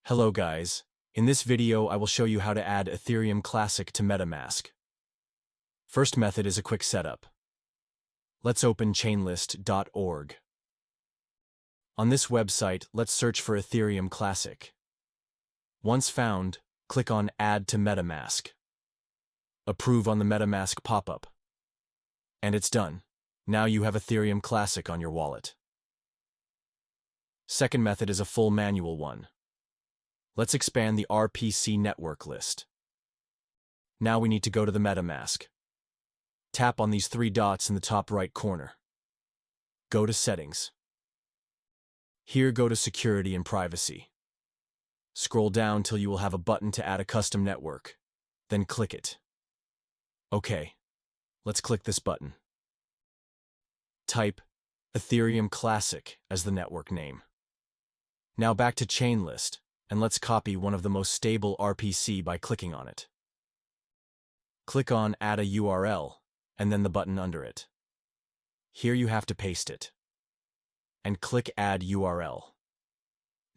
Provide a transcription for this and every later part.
Hello guys, in this video I will show you how to add Ethereum Classic to Metamask. First method is a quick setup. Let's open chainlist.org. On this website, let's search for Ethereum Classic. Once found, click on Add to Metamask. Approve on the Metamask pop-up. And it's done. Now you have Ethereum Classic on your wallet. Second method is a full manual one. Let's expand the RPC network list. Now we need to go to the Metamask. Tap on these three dots in the top right corner. Go to Settings. Here go to Security and Privacy. Scroll down till you will have a button to add a custom network. Then click it. Okay, let's click this button. Type Ethereum Classic as the network name. Now back to Chainlist, and let's copy one of the most stable RPC by clicking on it. Click on Add a URL, and then the button under it. Here you have to paste it. And click Add URL.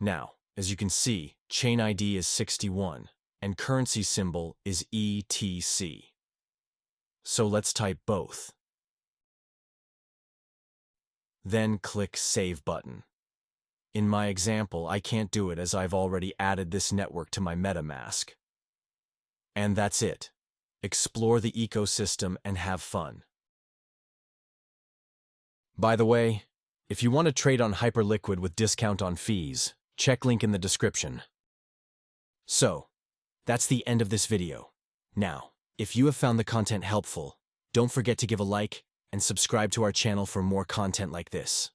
Now, as you can see, chain ID is 61, and currency symbol is ETC. So let's type both. Then click Save button. In my example, I can't do it as I've already added this network to my MetaMask. And that's it. Explore the ecosystem and have fun. By the way, if you want to trade on Hyperliquid with discount on fees, check link in the description. So, that's the end of this video. Now, if you have found the content helpful, don't forget to give a like and subscribe to our channel for more content like this.